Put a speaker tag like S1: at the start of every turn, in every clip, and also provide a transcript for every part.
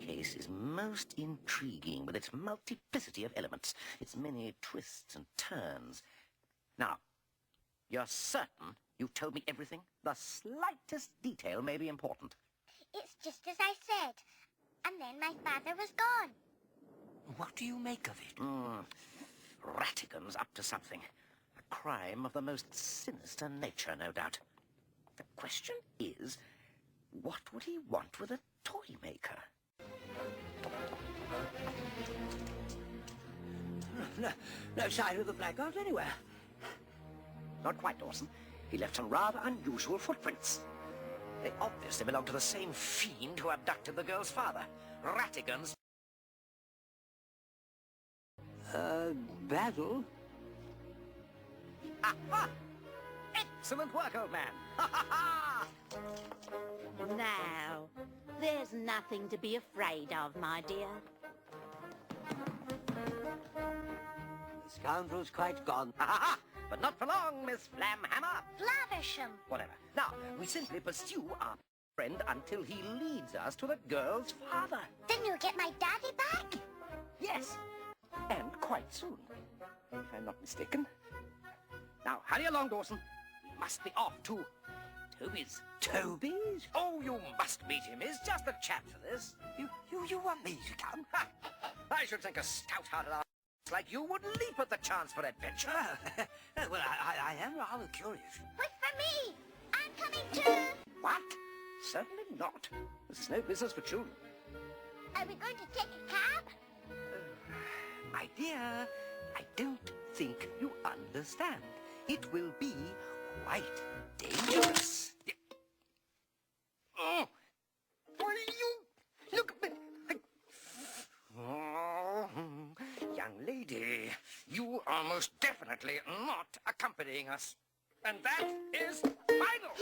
S1: case is most intriguing with its multiplicity of elements, its many twists and turns. Now, you're certain you told me everything? The slightest detail may be important.
S2: It's just as I said. And then my father was gone.
S3: What do you make of it?
S1: Ratigan's up to something. A crime of the most sinister nature, no doubt. The question is, what would he want with a toy maker?
S3: No sign of the blackguard anywhere.
S1: Not quite, Dawson. He left some rather unusual footprints. They obviously belong to the same fiend who abducted the girl's father. Ratigan's...
S3: Basil?
S1: Aha! Excellent work, old man! Ha ha ha!
S4: Now, there's nothing to be afraid of, my dear.
S3: The scoundrel's quite gone.
S1: Ha ha ha! But not for long, Miss Flamhammer.
S2: Blathersham.
S1: Whatever. Now, we simply pursue our friend until he leads us to the girl's father.
S2: Then you'll get my daddy back?
S1: Yes, and quite soon, if I'm not mistaken. Now, hurry along, Dawson. We must be off to Toby's.
S3: Toby's?
S1: Oh, you must meet him. He's just the chap for this.
S3: You want me to come?
S1: Ha! I should think a stout-hearted ass like you would leap at the chance for adventure.
S3: Well, I am rather curious.
S2: Wait for me. I'm coming too.
S1: What? Certainly not. This is no business for children.
S2: Are we going to take a cab?
S1: My dear, I don't think you understand. It will be quite dangerous. Oh, what are you? Look at me. Oh, young lady, you are most definitely not accompanying us. And that is final.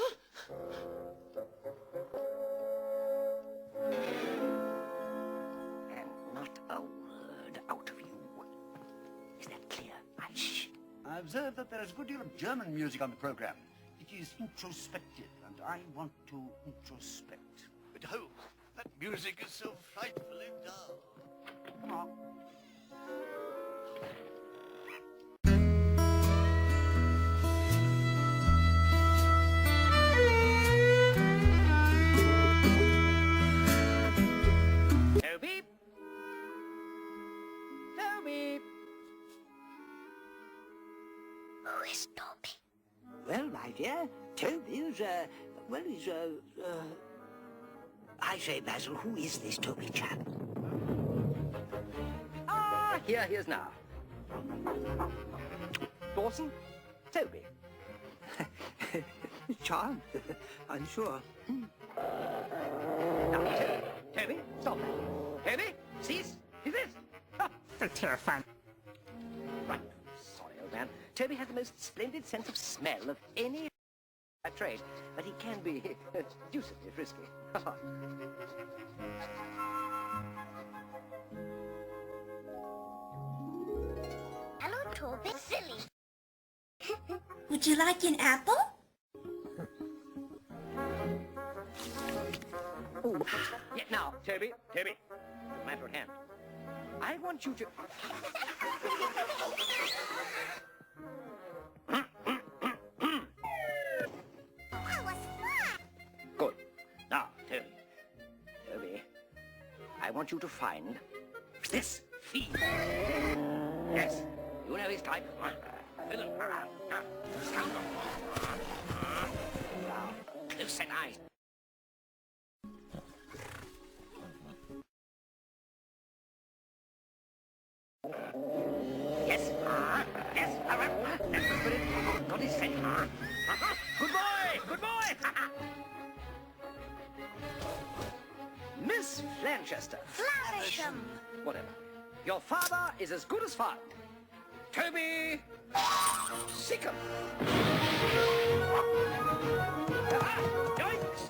S1: And not a word out of you. Is that clear? Shh.
S5: I observe that there is a good deal of German music on the program. It is introspective, and I want to introspect.
S6: But oh, that music is so frightfully dull.
S5: Come on.
S1: Toby? Toby?
S2: Who is Toby?
S3: Well, my dear, Toby's, I say, Basil, who is this Toby chap?
S1: Ah, here he is now. Dawson? Toby.
S3: Charmed, I'm sure.
S1: Now, Toby, stop that. Toby, cease. Is this?
S4: For terrifying.
S1: Right. Sorry, old man. Toby has the most splendid sense of smell of any trade, but he can be deucedly frisky.
S2: Hello, Toby. Silly.
S7: Would you like an apple?
S1: Oh, yeah, now, Toby, matter at hand. I want you to...
S2: That was fun.
S1: Good. Now, Toby, I want you to find this fiend. Yes, you know his type. Villain. Scoundrel. Now, close-set eyes. Yes, yes, that's the spirit. Got his scent. Good boy. Miss Blanchester.
S2: Flattersham.
S1: Whatever. Your father is as good as found. Toby Seacom. Yoinks!